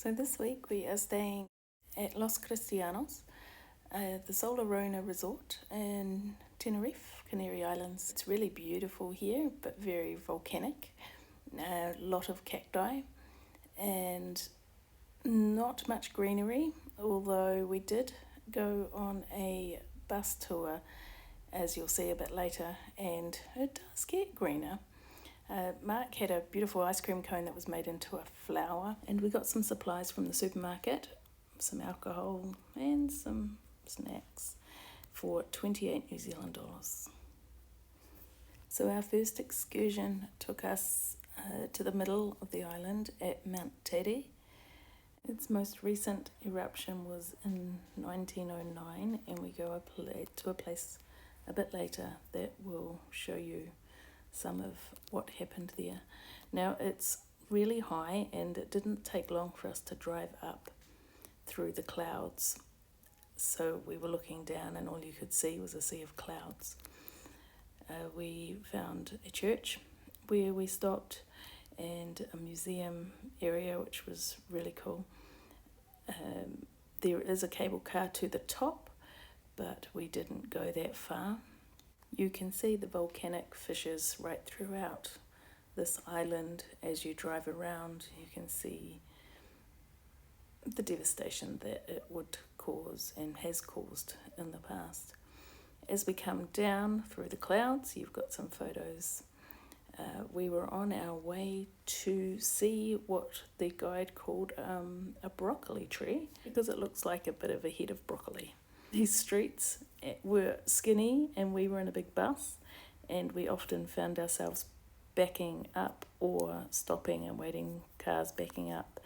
So this week we are staying at Los Cristianos, the Sol Arona Resort in Tenerife, Canary Islands. It's really beautiful here, but very volcanic. A lot of cacti and not much greenery, although we did go on a bus tour, as you'll see a bit later, and it does get greener. Mark had a beautiful ice cream cone that was made into a flower, and we got some supplies from the supermarket, some alcohol and some snacks for 28 New Zealand dollars. So our first excursion took us to the middle of the island at Mount Tere. Its most recent eruption was in 1909, and we go to a place a bit later that will show you some of what happened there. Now it's really high, and it didn't take long for us to drive up through the clouds. So we were looking down and all you could see was a sea of clouds. We found a church where we stopped and a museum area, which was really cool. There is a cable car to the top, but we didn't go that far. You can see the volcanic fissures right throughout this island as you drive around. You can see the devastation that it would cause and has caused in the past. As we come down through the clouds, you've got some photos. We were on our way to see what the guide called a broccoli tree, because it looks like a bit of a head of broccoli. These streets were skinny, and we were in a big bus, and we often found ourselves backing up or stopping and waiting, cars backing up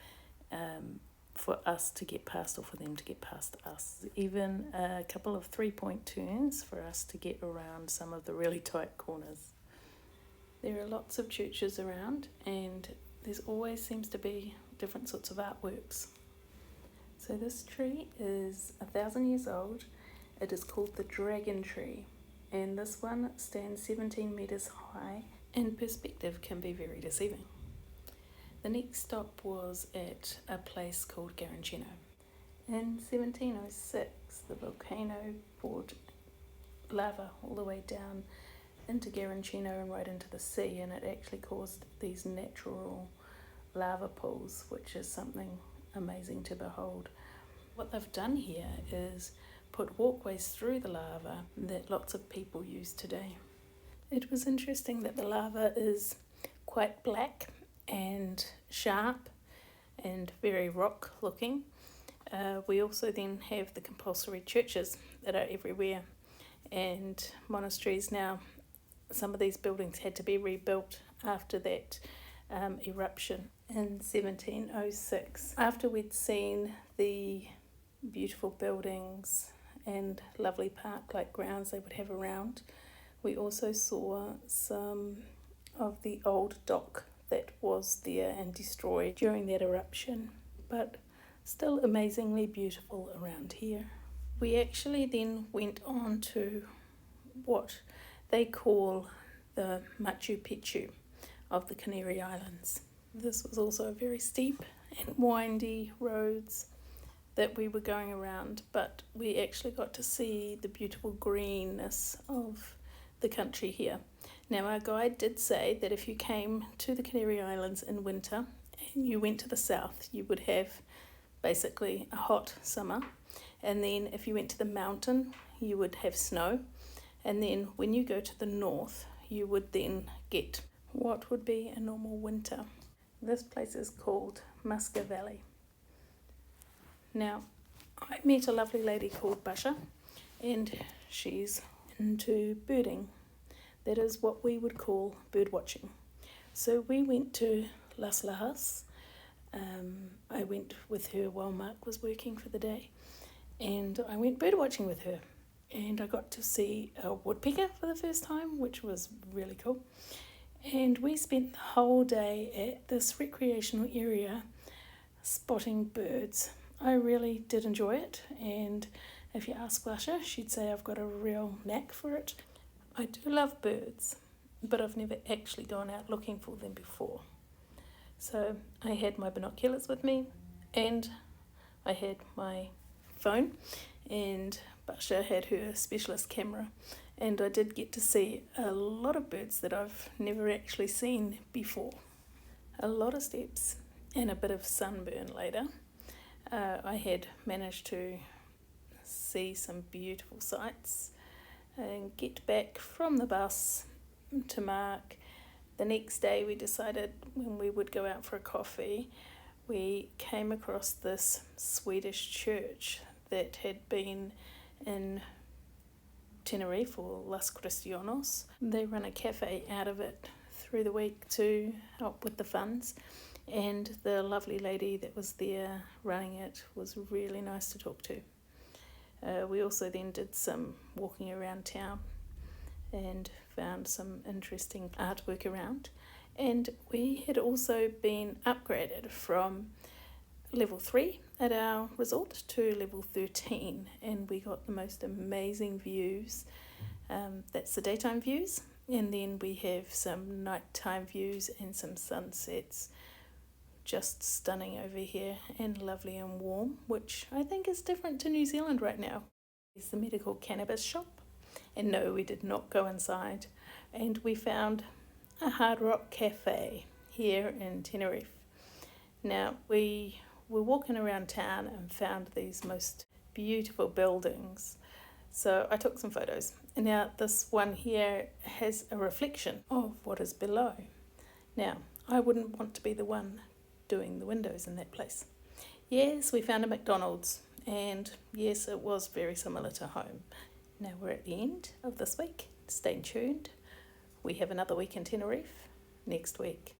for us to get past or for them to get past us. Even a couple of 3-point turns for us to get around some of the really tight corners. There are lots of churches around, and there's always seems to be different sorts of artworks. So this tree is 1,000 years old. It is called the dragon tree, and this one stands 17 meters high, and perspective can be very deceiving. The next stop was at a place called Garancino. In 1706, the volcano poured lava all the way down into Garancino and right into the sea, and it actually caused these natural lava pools, which is something amazing to behold. What they've done here is put walkways through the lava that lots of people use today. It was interesting that the lava is quite black and sharp and very rock looking. We also then have the compulsory churches that are everywhere, and monasteries. Now some of these buildings had to be rebuilt after that eruption in 1706. After we'd seen the beautiful buildings and lovely park-like grounds they would have around, we also saw some of the old dock that was there and destroyed during that eruption, but still amazingly beautiful around here. We actually then went on to what they call the Machu Picchu of the Canary Islands. This was also very steep and windy roads that we were going around, but we actually got to see the beautiful greenness of the country here. Now our guide did say that if you came to the Canary Islands in winter and you went to the south, you would have basically a hot summer, and then if you went to the mountain you would have snow, and then when you go to the north you would then get what would be a normal winter. This place is called Muska Valley. Now I met a lovely lady called Basha, and she's into birding. That is what we would call bird watching. So we went to Las Lajas. I went with her while Mark was working for the day, and I went bird watching with her, and I got to see a woodpecker for the first time, which was really cool. And we spent the whole day at this recreational area spotting birds. I really did enjoy it, and if you ask Basha, she'd say I've got a real knack for it. I do love birds, but I've never actually gone out looking for them before. So I had my binoculars with me, and I had my phone, and Basha had her specialist camera, and I did get to see a lot of birds that I've never actually seen before. A lot of steps and a bit of sunburn later. I had managed to see some beautiful sights and get back from the bus to Mark. The next day we decided when we would go out for a coffee, we came across this Swedish church that had been in Tenerife, or Las Cristianos. They run a cafe out of it through the week to help with the funds, and the lovely lady that was there running it was really nice to talk to. We also then did some walking around town and found some interesting artwork around, and we had also been upgraded from level 3 at our resort to level 13, and we got the most amazing views. That's the daytime views, and then we have some nighttime views and some sunsets. Just stunning over here and lovely and warm, which I think is different to New Zealand right now. It's the medical cannabis shop, and no, we did not go inside, and we found a Hard Rock Cafe here in Tenerife. Now, we were walking around town and found these most beautiful buildings, so I took some photos. Now, this one here has a reflection of what is below. Now, I wouldn't want to be the one doing the windows in that place. Yes, we found a McDonald's, and yes, it was very similar to home. Now we're at the end of this week. Stay tuned. We have another week in Tenerife next week.